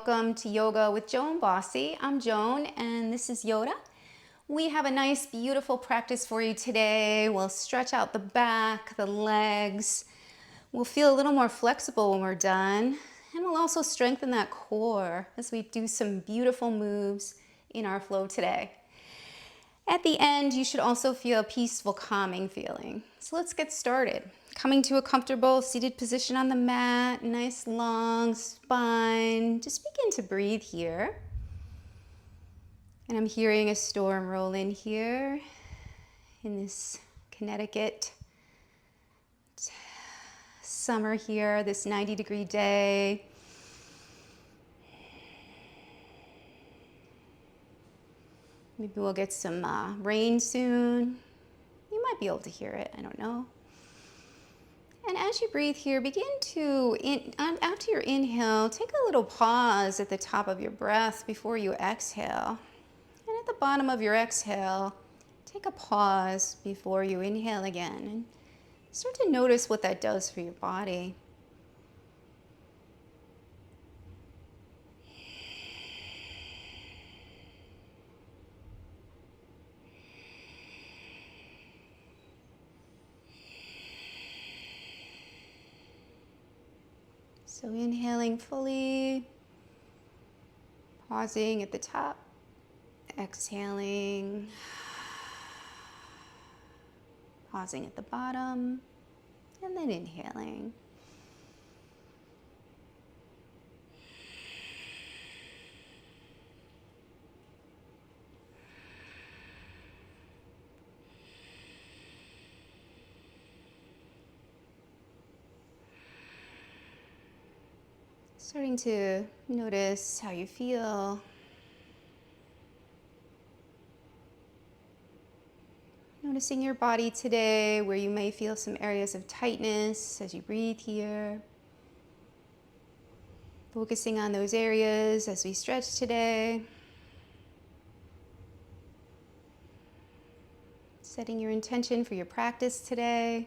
Welcome to Yoga with Joan Bossy. I'm Joan and this is Yoda. We have a nice, beautiful practice for you today. We'll stretch out the back, the legs. We'll feel a little more flexible when we're done. And we'll also strengthen that core as we do some beautiful moves in our flow today. At the end, you should also feel a peaceful, calming feeling. So let's get started. Coming to a comfortable seated position on the mat, nice long spine. Just begin to breathe here. And I'm hearing a storm roll in here in this Connecticut summer here, this 90-degree day. Maybe we'll get some rain soon. You might be able to hear it, I don't know. And as you breathe here, begin to, after your inhale, take a little pause at the top of your breath before you exhale. And at the bottom of your exhale, take a pause before you inhale again. And start to notice what that does for your body. So inhaling fully, pausing at the top, exhaling, pausing at the bottom, and then inhaling. Starting to notice how you feel. Noticing your body today, where you may feel some areas of tightness as you breathe here. Focusing on those areas as we stretch today. Setting your intention for your practice today.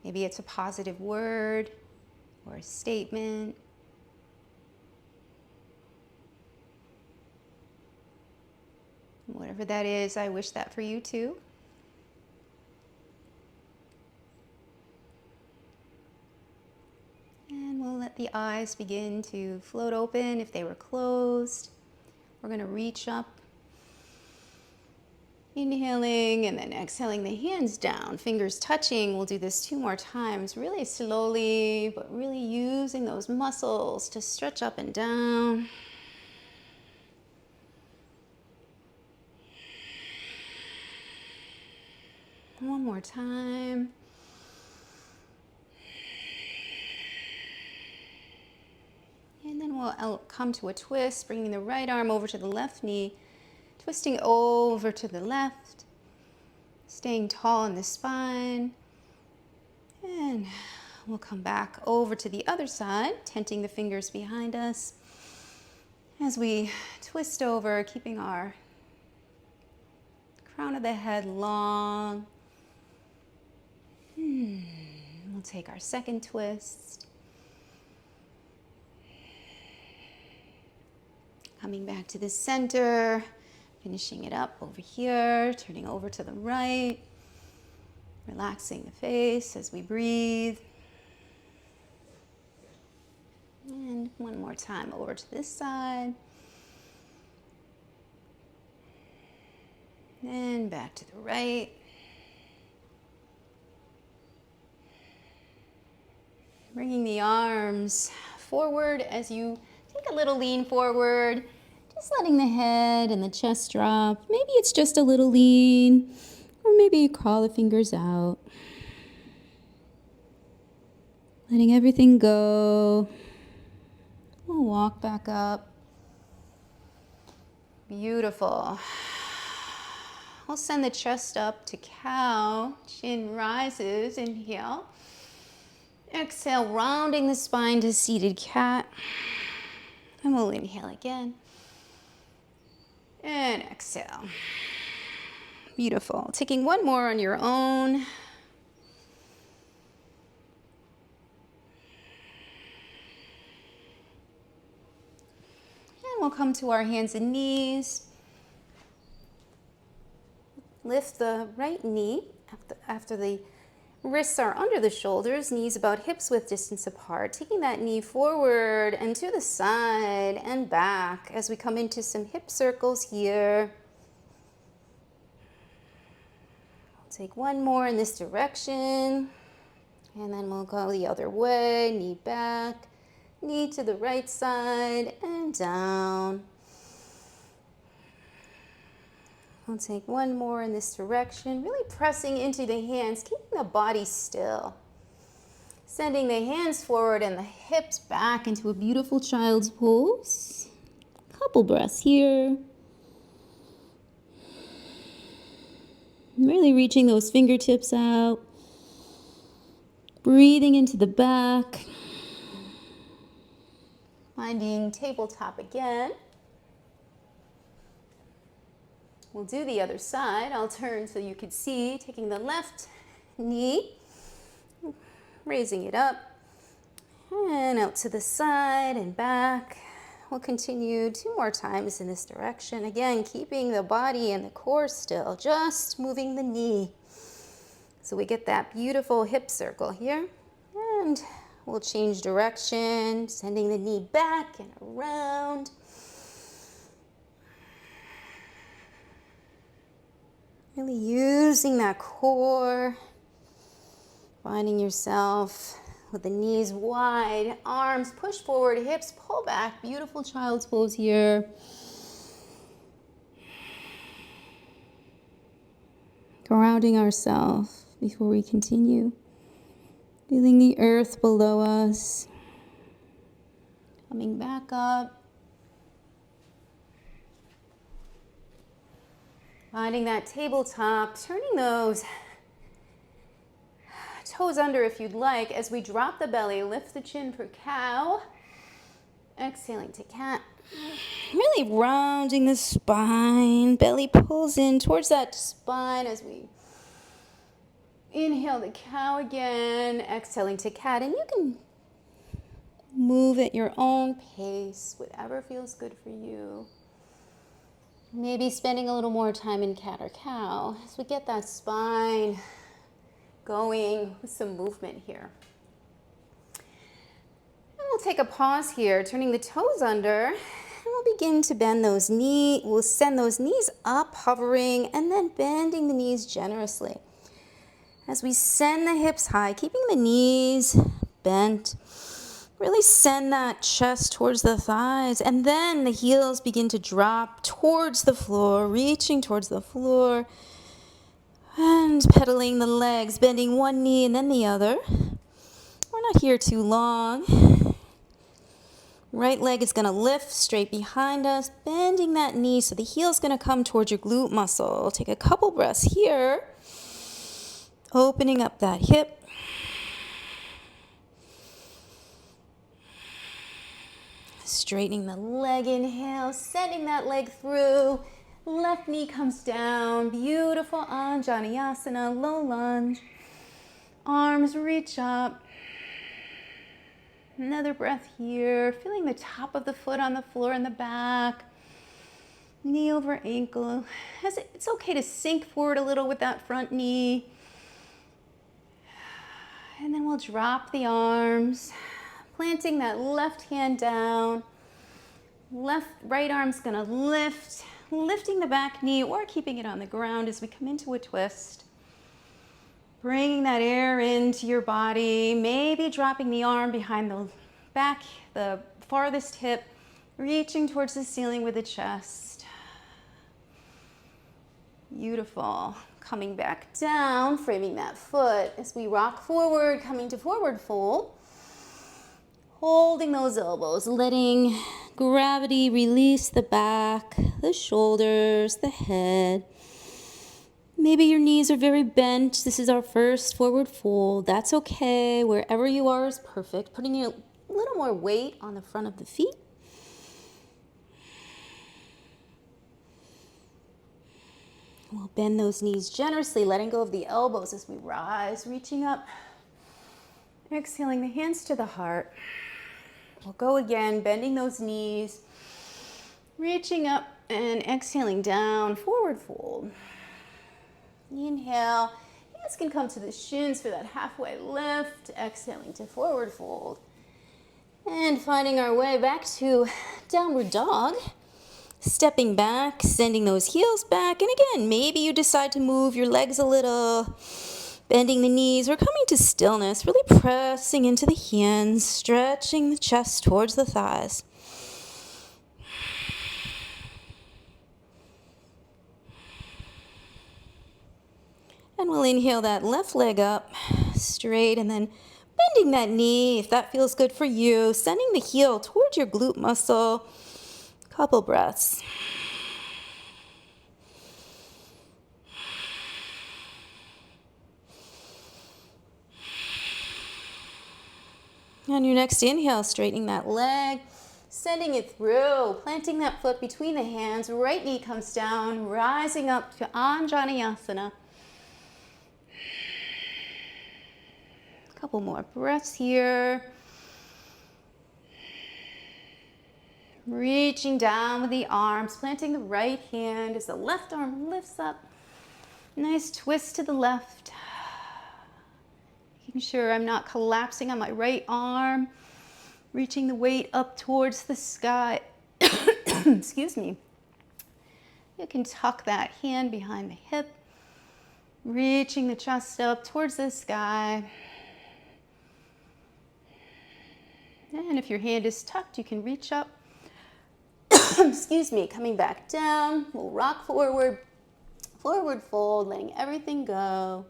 Maybe it's a positive word or a statement. Whatever that is, I wish that for you too. And we'll let the eyes begin to float open if they were closed. We're going to reach up, inhaling and then exhaling the hands down, fingers touching. We'll do this 2 more times, really slowly, but really using those muscles to stretch up and down. One more time. And then we'll come to a twist, bringing the right arm over to the left knee, twisting over to the left, staying tall in the spine. And we'll come back over to the other side, tenting the fingers behind us as we twist over, keeping our crown of the head long. We'll take our second twist. Coming back to the center, finishing it up over here, turning over to the right, relaxing the face as we breathe. And one more time over to this side. And back to the right. Bringing the arms forward as you take a little lean forward, just letting the head and the chest drop. Maybe it's just a little lean, or maybe you crawl the fingers out. Letting everything go. We'll walk back up. Beautiful. We'll send the chest up to cow, chin rises, inhale. Exhale, rounding the spine to seated cat. And we'll inhale again. And exhale. Beautiful. Taking one more on your own. we'll come to our hands and knees. Lift the right knee after the wrists are under the shoulders, knees about hips width distance apart. Taking that knee forward and to the side and back as we come into some hip circles here. Take one more in this direction, and then we'll go the other way, knee back, knee to the right side, and down. We'll take one more in this direction, really pressing into the hands, keeping the body still. Sending the hands forward and the hips back into a beautiful child's pose. Couple breaths here. Really reaching those fingertips out. Breathing into the back. Finding tabletop again. We'll do the other side. I'll turn so you can see, taking the left knee, raising it up, and out to the side and back. We'll continue 2 more times in this direction. Again, keeping the body and the core still, just moving the knee. So we get that beautiful hip circle here. And we'll change direction, sending the knee back and around. Really using that core, finding yourself with the knees wide, arms push forward, hips pull back. Beautiful child's pose here. Grounding ourselves before we continue. Feeling the earth below us. Coming back up. Finding that tabletop, turning those toes under if you'd like. As we drop the belly, lift the chin for cow. Exhaling to cat. Really rounding the spine. Belly pulls in towards that spine as we inhale the cow again. Exhaling to cat. And you can move at your own pace, whatever feels good for you. Maybe spending a little more time in cat or cow as we get that spine going with some movement here. And we'll take a pause here, turning the toes under, and we'll begin to bend those knees. We'll send those knees up, hovering, and then bending the knees generously. As we send the hips high, keeping the knees bent, really send that chest towards the thighs, and then the heels begin to drop towards the floor, reaching towards the floor, and pedaling the legs, bending one knee and then the other. We're not here too long. Right leg is going to lift straight behind us, bending that knee, so the heel's going to come towards your glute muscle. Take a couple breaths here, opening up that hip. Straightening the leg, inhale, sending that leg through. Left knee comes down. Beautiful Anjaneyasana, low lunge. Arms reach up. Another breath here. Feeling the top of the foot on the floor in the back. Knee over ankle. It's okay to sink forward a little with that front knee. And then we'll drop the arms. Planting that left hand down. Right arm's gonna lift, lifting the back knee or keeping it on the ground as we come into a twist. Bringing that air into your body, maybe dropping the arm behind the back, the farthest hip, reaching towards the ceiling with the chest. Beautiful. Coming back down, framing that foot as we rock forward, coming to forward fold. Holding those elbows, letting gravity release the back, the shoulders, the head. Maybe your knees are very bent. This is our first forward fold. That's okay. Wherever you are is perfect. Putting a little more weight on the front of the feet. We'll bend those knees generously, letting go of the elbows as we rise, reaching up. Exhaling the hands to the heart. We'll go again, bending those knees. Reaching up and exhaling down, forward fold. Inhale, hands can come to the shins for that halfway lift, exhaling to forward fold. And finding our way back to downward dog. Stepping back, sending those heels back. And again, maybe you decide to move your legs a little, bending the knees or coming to stillness, really pressing into the hands, stretching the chest towards the thighs. And we'll inhale that left leg up straight and then bending that knee if that feels good for you. Sending the heel towards your glute muscle. Couple breaths. On your next inhale, straightening that leg, sending it through, planting that foot between the hands. Right knee comes down, rising up to Anjaneyasana. Couple more breaths here. Reaching down with the arms, planting the right hand as the left arm lifts up. Nice twist to the left. Making sure I'm not collapsing on my right arm. Reaching the weight up towards the sky. Excuse me. You can tuck that hand behind the hip. Reaching the chest up towards the sky. And if your hand is tucked, you can reach up. Excuse me, coming back down. We'll rock forward, forward fold, letting everything go.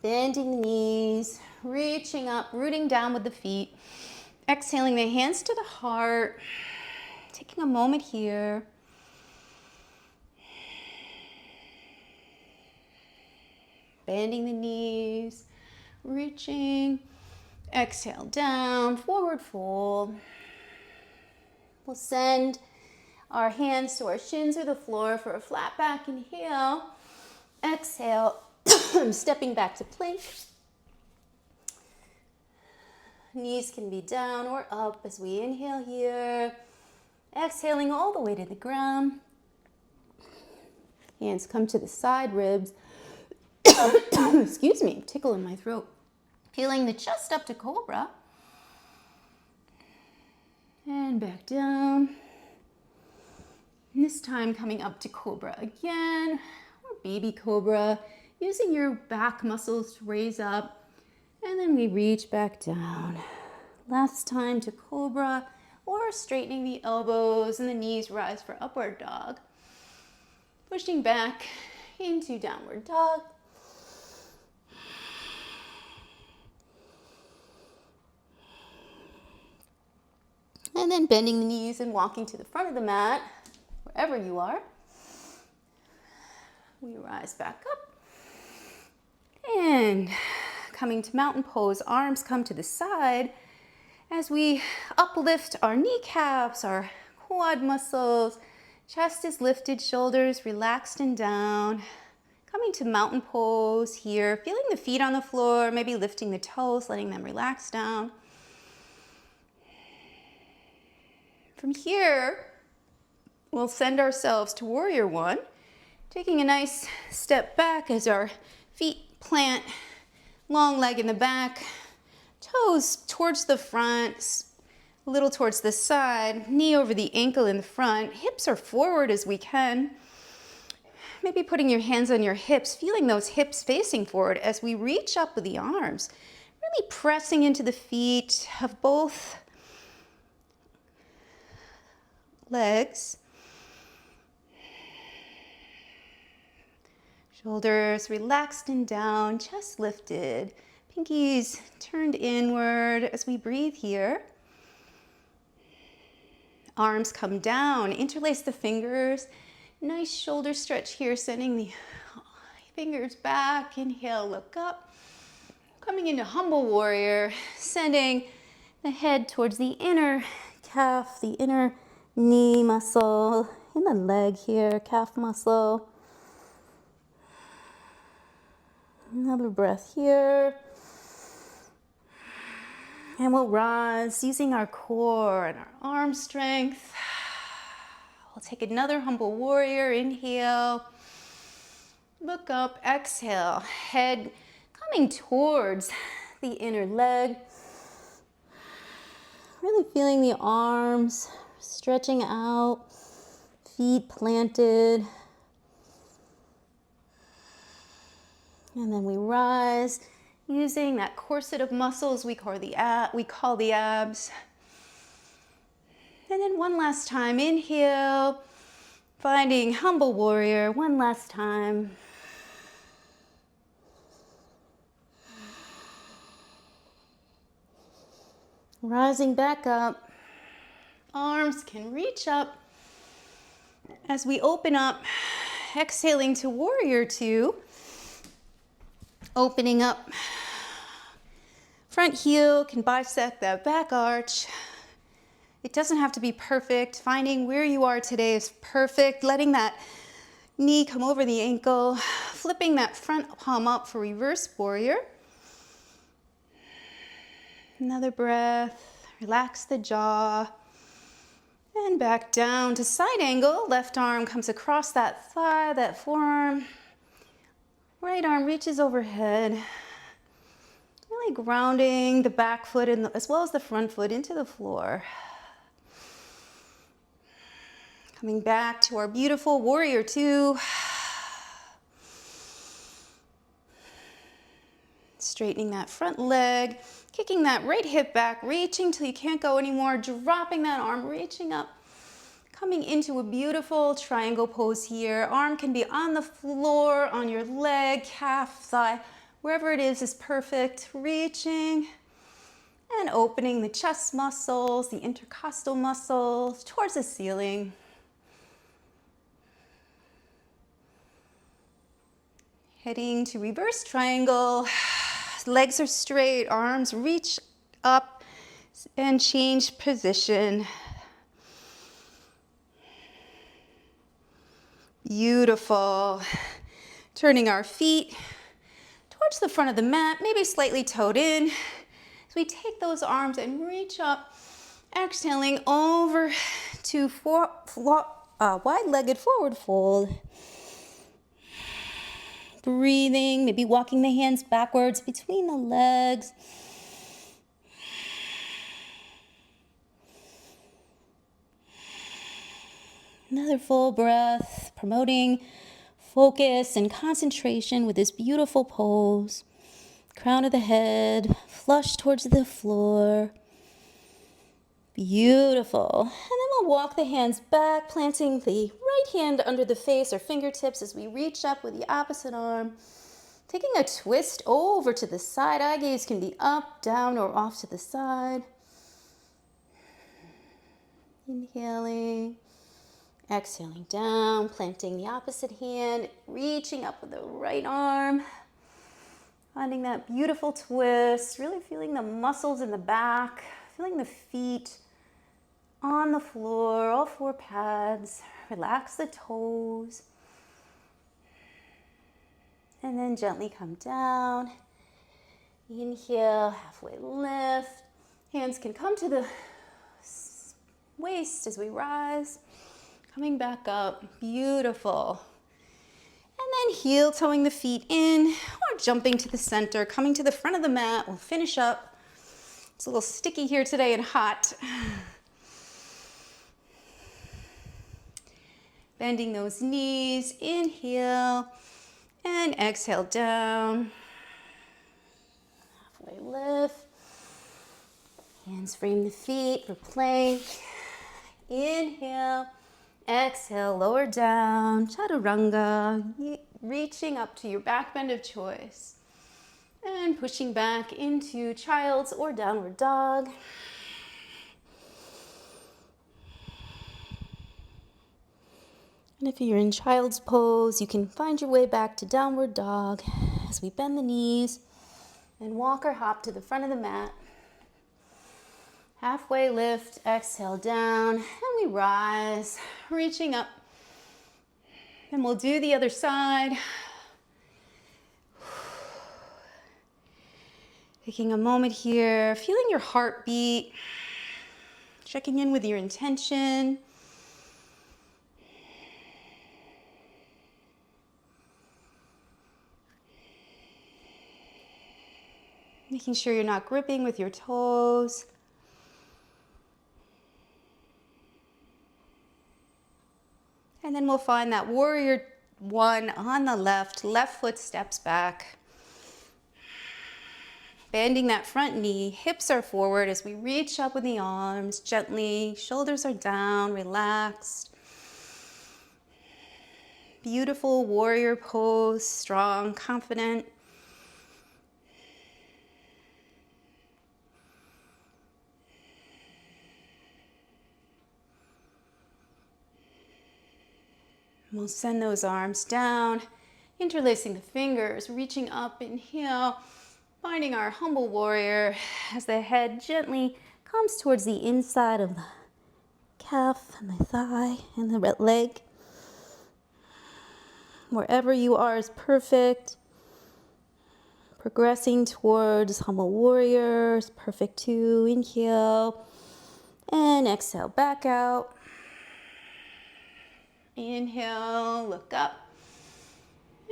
Bending the knees, reaching up, rooting down with the feet. Exhaling the hands to the heart. Taking a moment here. Bending the knees, reaching, exhale down, forward fold. We'll send our hands to our shins or the floor for a flat back inhale. Exhale, stepping back to plank. Knees can be down or up as we inhale here. Exhaling all the way to the ground. Hands come to the side ribs. Excuse me, tickle in my throat. Peeling the chest up to cobra. And back down. And this time coming up to cobra again, or baby cobra, using your back muscles to raise up. And then we reach back down. Last time to cobra, or straightening the elbows and the knees rise for upward dog. Pushing back into downward dog. And then bending the knees and walking to the front of the mat, wherever you are. We rise back up. And coming to mountain pose, arms come to the side as we uplift our kneecaps, our quad muscles. Chest is lifted, shoulders relaxed and down. Coming to mountain pose here, feeling the feet on the floor, maybe lifting the toes, letting them relax down. From here, we'll send ourselves to warrior one, taking a nice step back as our feet plant, long leg in the back, toes towards the front, a little towards the side, knee over the ankle in the front, hips are forward as we can. Maybe putting your hands on your hips, feeling those hips facing forward as we reach up with the arms, really pressing into the feet of both legs. Shoulders relaxed and down, chest lifted, pinkies turned inward as we breathe here. Arms come down, interlace the fingers. Nice shoulder stretch here, sending the fingers back. Inhale, look up. Coming into humble warrior, sending the head towards the inner calf, the inner knee muscle, in the leg here, calf muscle. Another breath here. And we'll rise using our core and our arm strength. We'll take another humble warrior. Inhale. Look up. Exhale. Head coming towards the inner leg. Really feeling the arms stretching out. Feet planted. And then we rise using that corset of muscles we call the abs. And then one last time, inhale, finding humble warrior, one last time. Rising back up, arms can reach up. As we open up, exhaling to warrior two, opening up. Front heel can bisect that back arch. It doesn't have to be perfect. Finding where you are today is perfect. Letting that knee come over the ankle. Flipping that front palm up for reverse warrior. Another breath. Relax the jaw. And back down to side angle. Left arm comes across that thigh, that forearm. Right arm reaches overhead. Really grounding the back foot as well as the front foot into the floor. Coming back to our beautiful warrior two. Straightening that front leg, kicking that right hip back, reaching till you can't go anymore, dropping that arm, reaching up, coming into a beautiful triangle pose here. Arm can be on the floor, on your leg, calf, thigh, wherever it is perfect. Reaching and opening the chest muscles, the intercostal muscles towards the ceiling. Heading to reverse triangle. Legs are straight, arms reach up and change position. Beautiful. Turning our feet towards the front of the mat, maybe slightly toed in. As we take those arms and reach up, exhaling over to wide-legged forward fold. Breathing, maybe walking the hands backwards between the legs. Another full breath, promoting focus and concentration with this beautiful pose. Crown of the head, flush towards the floor. Beautiful. And then we'll walk the hands back, planting the right hand under the face or fingertips as we reach up with the opposite arm. Taking a twist over to the side. Eye gaze can be up, down, or off to the side. Inhaling. Exhaling down, planting the opposite hand, reaching up with the right arm. Finding that beautiful twist, really feeling the muscles in the back, feeling the feet on the floor, all four pads. Relax the toes. And then gently come down. Inhale, halfway lift. Hands can come to the waist as we rise. Coming back up, beautiful. And then heel toeing the feet in or jumping to the center, coming to the front of the mat. We'll finish up. It's a little sticky here today and hot. Bending those knees, inhale, and exhale down. Halfway lift. Hands frame the feet for plank. Inhale, exhale, lower down, chaturanga, reaching up to your back bend of choice. And pushing back into child's or downward dog. And if you're in child's pose, you can find your way back to downward dog as we bend the knees and walk or hop to the front of the mat. Halfway lift, exhale down, and we rise, reaching up. And we'll do the other side. Taking a moment here, feeling your heartbeat, checking in with your intention. Making sure you're not gripping with your toes. And then we'll find that warrior one on the left foot steps back. Bending that front knee, hips are forward as we reach up with the arms gently, shoulders are down, relaxed. Beautiful warrior pose, strong, confident. We'll send those arms down, interlacing the fingers, reaching up, inhale, finding our humble warrior as the head gently comes towards the inside of the calf and the thigh and the leg. Wherever you are is perfect. Progressing towards humble warrior is perfect too. Inhale and exhale back out. Inhale, look up.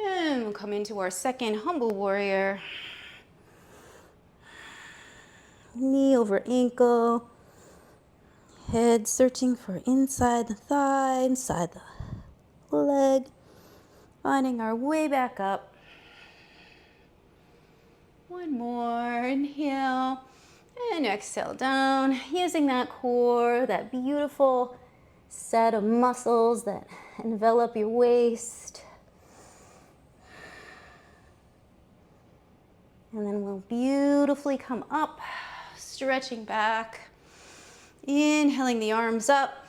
And we'll come into our second humble warrior. Knee over ankle. Head searching for inside the thigh, inside the leg. Finding our way back up. One more, inhale. And exhale down. Using that core, that beautiful set of muscles that envelop your waist. And then we'll beautifully come up, stretching back. Inhaling the arms up.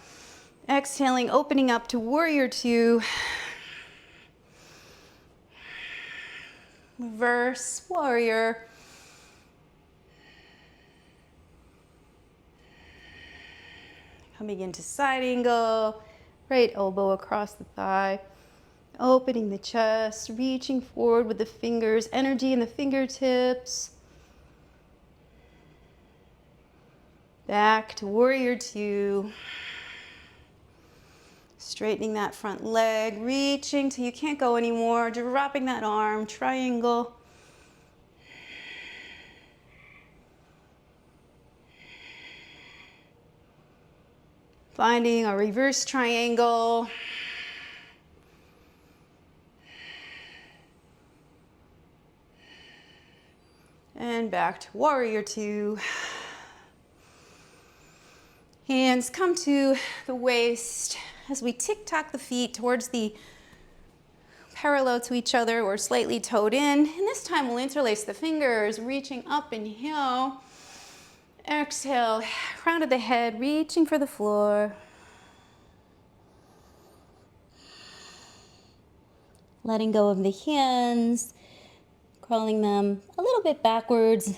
Exhaling, opening up to warrior two. Reverse warrior. Coming into side angle, right elbow across the thigh, opening the chest, reaching forward with the fingers, energy in the fingertips. Back to warrior two. Straightening that front leg, reaching till you can't go anymore, dropping that arm, triangle. Finding a reverse triangle. And back to warrior two. Hands come to the waist as we tick-tock the feet towards the parallel to each other or slightly toed in. And this time we'll interlace the fingers, reaching up, inhale. Exhale, crown of the head, reaching for the floor. Letting go of the hands, crawling them a little bit backwards,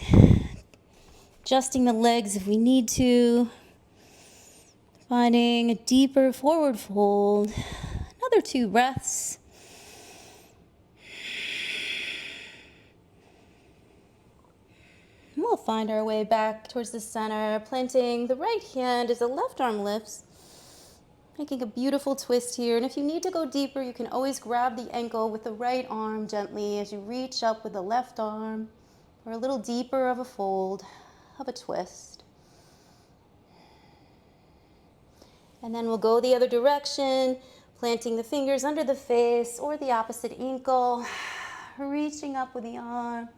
adjusting the legs if we need to. Finding a deeper forward fold. Another 2 breaths. We'll find our way back towards the center, planting the right hand as the left arm lifts, making a beautiful twist here. And if you need to go deeper, you can always grab the ankle with the right arm gently as you reach up with the left arm for a little deeper of a fold, of a twist. And then we'll go the other direction, planting the fingers under the face or the opposite ankle, reaching up with the arm.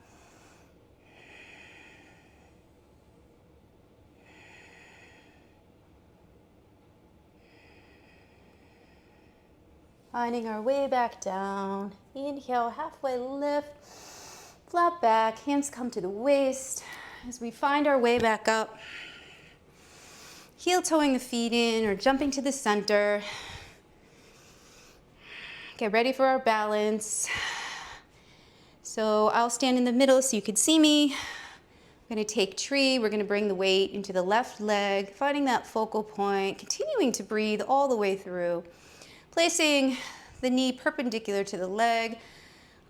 Finding our way back down. Inhale, halfway lift, flat back, hands come to the waist as we find our way back up. Heel toeing the feet in or jumping to the center. Get ready for our balance. So I'll stand in the middle so you can see me. I'm going to take tree. We're going to bring the weight into the left leg, finding that focal point, continuing to breathe all the way through. Placing the knee perpendicular to the leg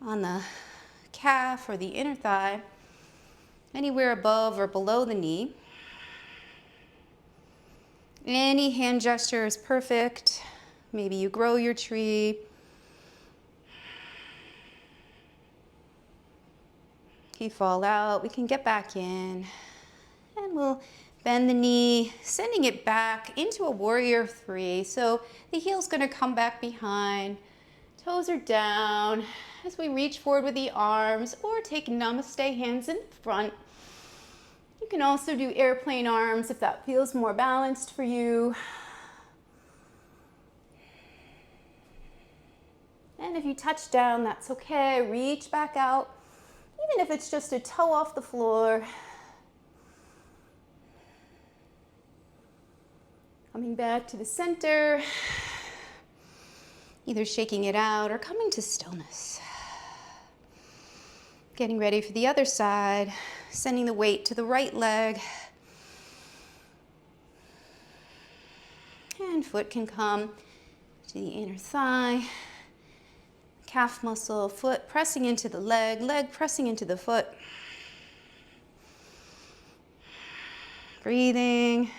on the calf or the inner thigh. anywhere above or below the knee. Any hand gesture is perfect. Maybe you grow your tree. If you fall out, we can get back in. And we'll bend the knee, sending it back into a warrior three. So the heel's going to come back behind. Toes are down as we reach forward with the arms, or take namaste hands in front. You can also do airplane arms if that feels more balanced for you. And if you touch down, that's okay. Reach back out, even if it's just a toe off the floor. Coming back to the center, either shaking it out or coming to stillness. Getting ready for the other side, sending the weight to the right leg. And foot can come to the inner thigh. Calf muscle, foot pressing into the leg, leg pressing into the foot. Breathing.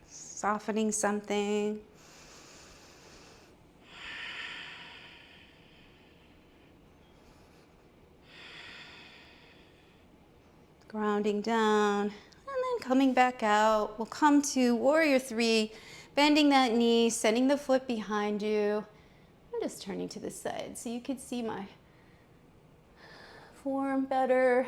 Softening something. Grounding down, and then coming back out. We'll come to warrior three, bending that knee, sending the foot behind you. I'm just turning to the side so you can see my form better.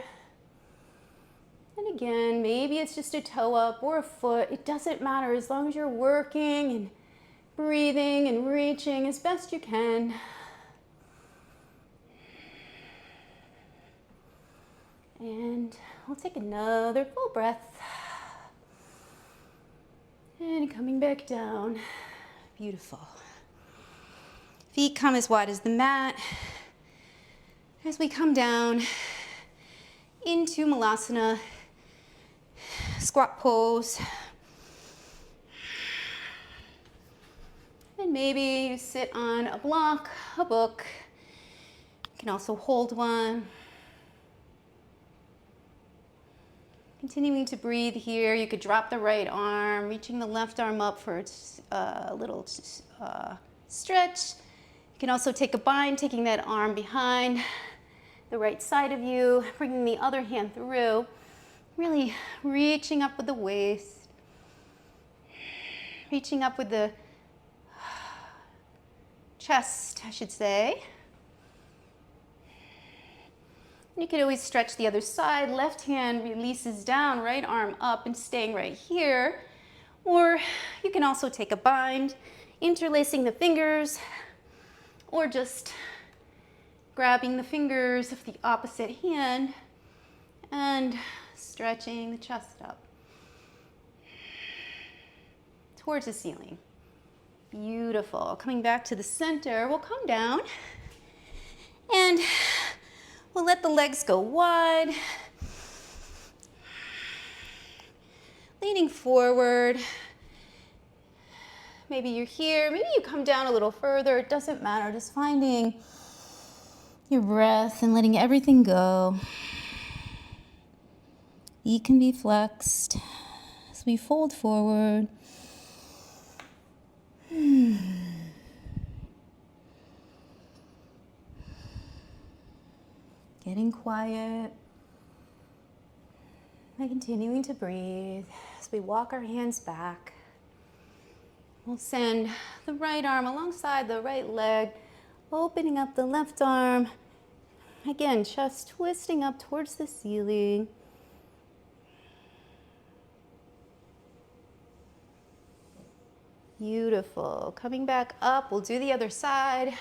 And again, maybe it's just a toe up or a foot. It doesn't matter as long as you're working and breathing and reaching as best you can. And we'll take another full breath. And coming back down. Beautiful. Feet come as wide as the mat. As we come down into Malasana, squat pose. And maybe you sit on a block, a book. You can also hold one. Continuing to breathe here. You could drop the right arm, reaching the left arm up for a little stretch. You can also take a bind, taking that arm behind the right side of you, bringing the other hand through, really reaching up with the waist, reaching up with the chest, I should say. You could always stretch the other side. Left hand releases down, right arm up and staying right here. Or you can also take a bind, interlacing the fingers, or just grabbing the fingers of the opposite hand and stretching the chest up towards the ceiling. Beautiful. Coming back to the center, we'll come down and we'll let the legs go wide, leaning forward. Maybe you're here, maybe you come down a little further, it doesn't matter, just finding your breath and letting everything go. Feet can be flexed as we fold forward. Getting quiet and continuing to breathe as we walk our hands back. We'll send the right arm alongside the right leg, opening up the left arm. Again, chest twisting up towards the ceiling. Beautiful. Coming back up, we'll do the other side.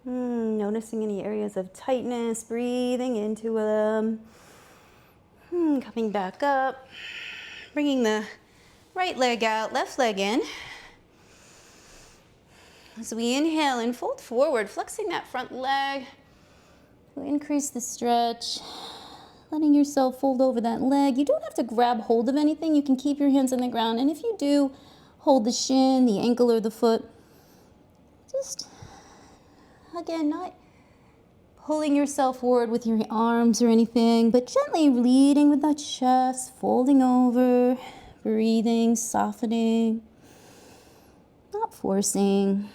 Noticing any areas of tightness, breathing into them. Coming back up, bringing the right leg out, left leg in. As we inhale and fold forward, flexing that front leg. We'll increase the stretch. letting yourself fold over that leg. You don't have to grab hold of anything. You can keep your hands on the ground. And if you do, hold the shin, the ankle, or the foot. Just, again, not pulling yourself forward with your arms or anything, but gently leading with that chest, folding over, breathing, softening, not forcing.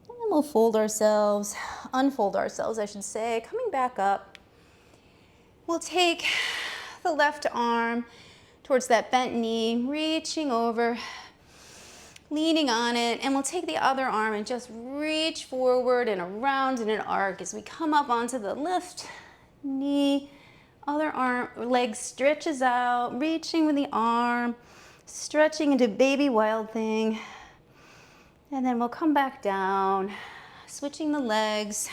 And then we'll unfold ourselves, I should say, coming back up. We'll take the left arm towards that bent knee, reaching over, leaning on it, and we'll take the other arm and just reach forward and around in an arc as we come up onto the left knee. Other arm, leg stretches out, reaching with the arm, stretching into baby wild thing. And then we'll come back down, switching the legs,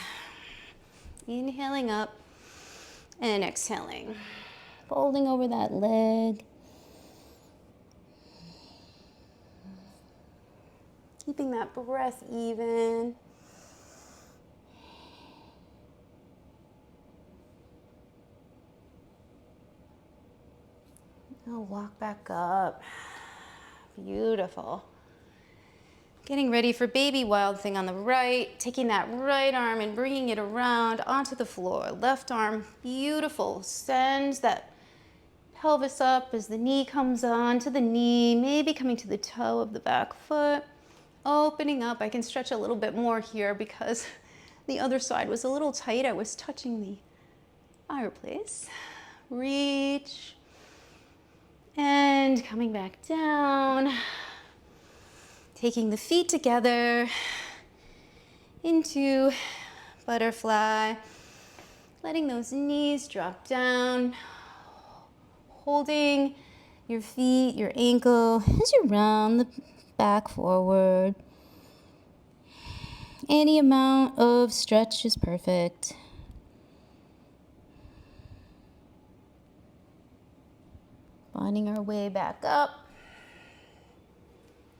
inhaling up and exhaling. Folding over that leg. Keeping that breath even. Now walk back up. Beautiful. Getting ready for baby wild thing on the right. Taking that right arm and bringing it around onto the floor. Left arm, beautiful. Sends that pelvis up as the knee comes on to the knee. Maybe coming to the toe of the back foot. Opening up. I can stretch a little bit more here because the other side was a little tight. I was touching the fireplace. Reach. And coming back down. Taking the feet together into butterfly. Letting those knees drop down. Holding your feet, your ankle as you round the back forward. Any amount of stretch is perfect. Finding our way back up.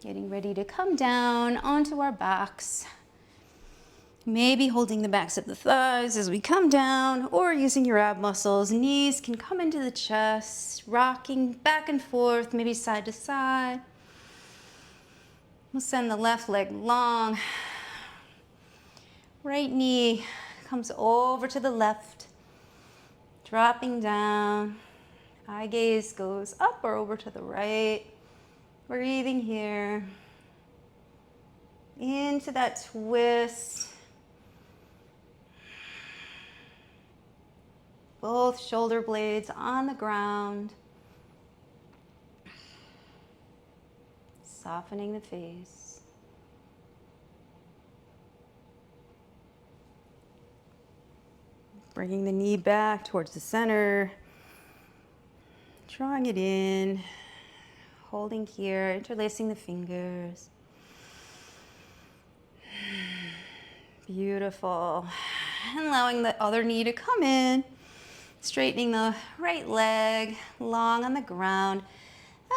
Getting ready to come down onto our backs. Maybe holding the backs of the thighs as we come down, or using your ab muscles. Knees can come into the chest, rocking back and forth, maybe side to side. We'll send the left leg long. Right knee comes over to the left, dropping down. Eye gaze goes up or over to the right. Breathing here. Into that twist. Both shoulder blades on the ground. Softening the face. Bringing the knee back towards the center. Drawing it in. Holding here, interlacing the fingers. Beautiful. And allowing the other knee to come in. Straightening the right leg, long on the ground.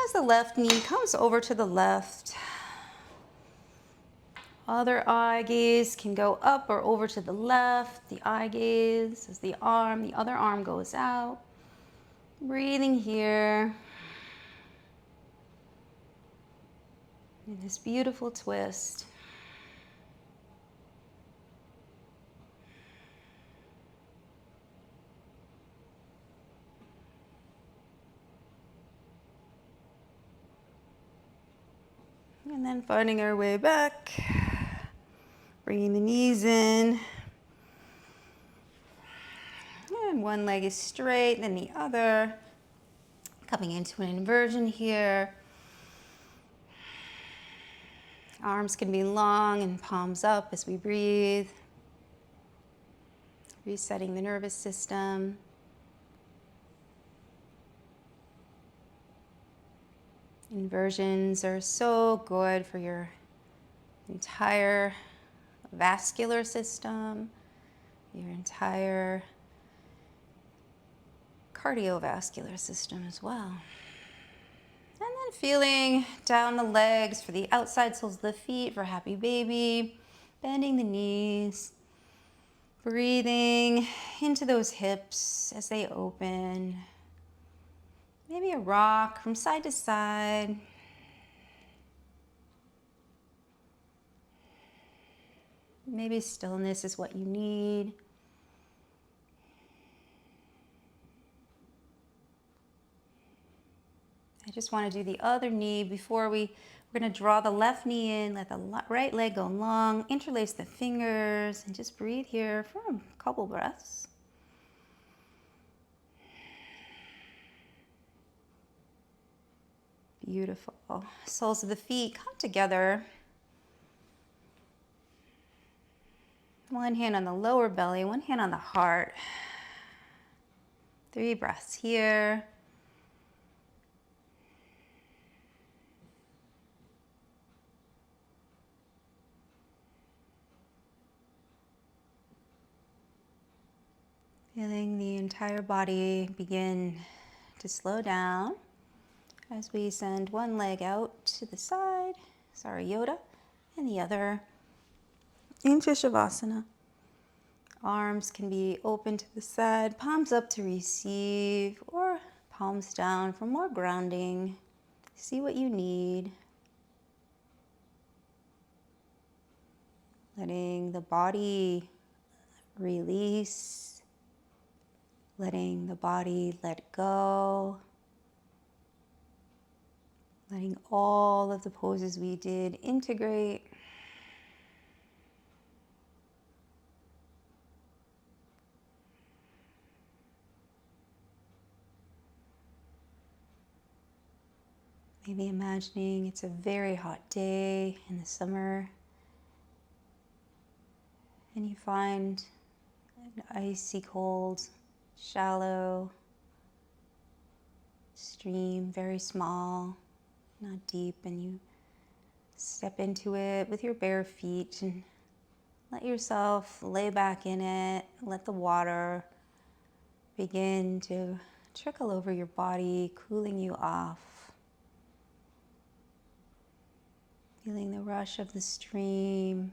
As the left knee comes over to the left. Other eye gaze can go up or over to the left. The eye gaze as the other arm goes out. Breathing here. In this beautiful twist. And then finding our way back, bringing the knees in. And one leg is straight, then the other. Coming into an inversion here. Arms can be long and palms up as we breathe. Resetting the nervous system. Inversions are so good for your entire vascular system, your entire cardiovascular system as well. And then feeling down the legs for the outside soles of the feet for happy baby, bending the knees, Breathing into those hips as they open. Maybe a rock from side to side. Maybe stillness is what you need. I just want to do the other knee before we're going to draw the left knee in, let the right leg go long, interlace the fingers, and just breathe here for a couple breaths. Beautiful. Soles of the feet come together. One hand on the lower belly, one hand on the heart. 3 breaths here. Feeling the entire body begin to slow down as we send one leg out to the side, Yoda, and the other into Shavasana. Arms can be open to the side, palms up to receive, or palms down for more grounding. See what you need. Letting the body release. Letting the body let go. Letting all of the poses we did integrate. Maybe imagining it's a very hot day in the summer and you find an icy cold, shallow stream, very small, not deep, and you step into it with your bare feet and let yourself lay back in it. Let the water begin to trickle over your body, cooling you off. Feeling the rush of the stream.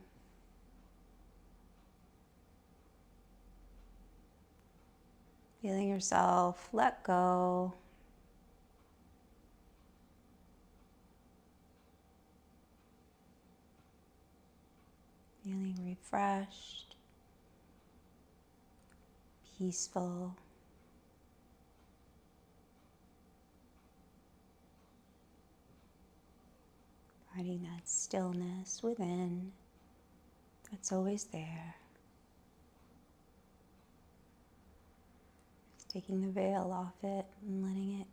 Feeling yourself let go. Feeling refreshed, peaceful. Finding that stillness within that's always there. Just taking the veil off it and letting it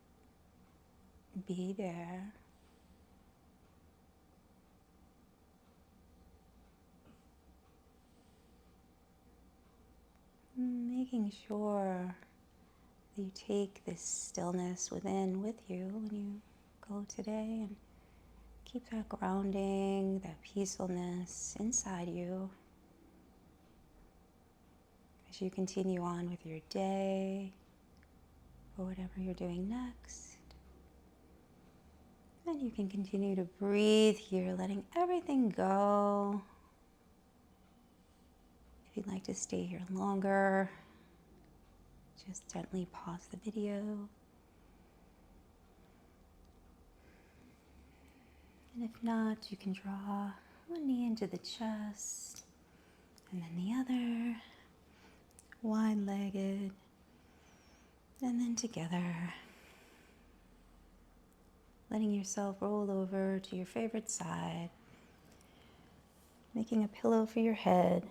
be there. Making sure that you take this stillness within with you when you go today and keep that grounding, that peacefulness inside you as you continue on with your day or whatever you're doing next. Then you can continue to breathe here, letting everything go. If you'd like to stay here longer, just gently pause the video. And if not, you can draw one knee into the chest and then the other, wide-legged, and then together. Letting yourself roll over to your favorite side, making a pillow for your head.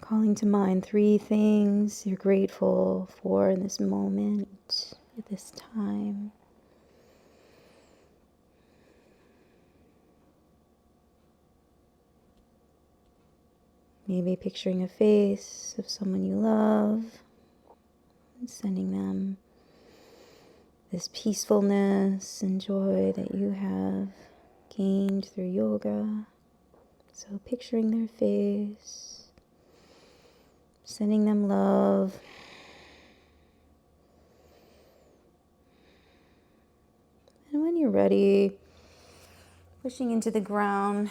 Calling to mind 3 things you're grateful for in this moment, at this time. Maybe picturing a face of someone you love and sending them this peacefulness and joy that you have gained through yoga. So picturing their face, sending them love. And when you're ready, pushing into the ground,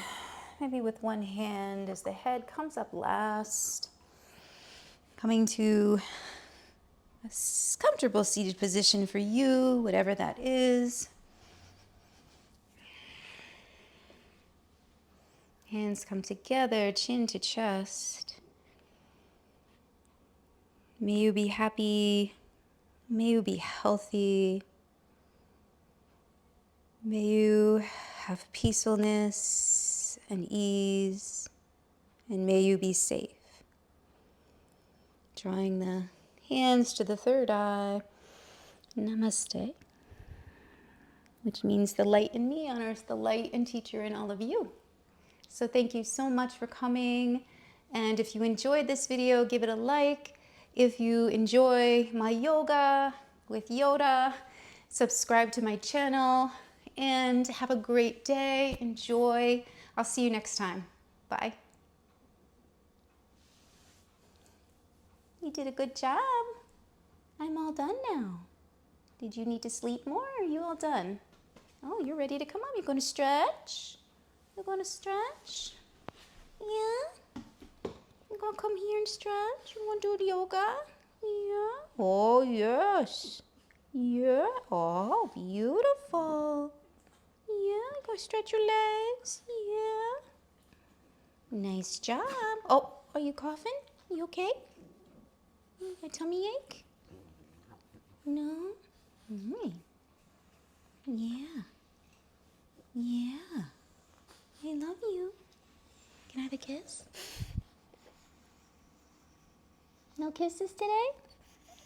maybe with one hand as the head comes up last. Coming to a comfortable seated position for you, whatever that is. Hands come together, chin to chest. May you be happy. May you be healthy. May you have peacefulness and ease. And may you be safe. Drawing the hands to the third eye. Namaste. Which means the light in me honors the light and teacher in all of you. So thank you so much for coming. And if you enjoyed this video, give it a like. If you enjoy my yoga with Yoda, subscribe to my channel and have a great day. Enjoy. I'll see you next time. Bye. You did a good job. I'm all done now. Did you need to sleep more or are you all done? Oh, you're ready to come up. You're going to stretch? You're going to stretch? Yeah? You're going to come here and stretch? You want to do the yoga? Yeah? Oh, yes. Yeah? Oh, beautiful. Yeah? You going to stretch your legs? Yeah? Nice job. Oh, are you coughing? You okay? You got a tummy ache? No? Yeah. Yeah. I love you. Can I have a kiss? No kisses today?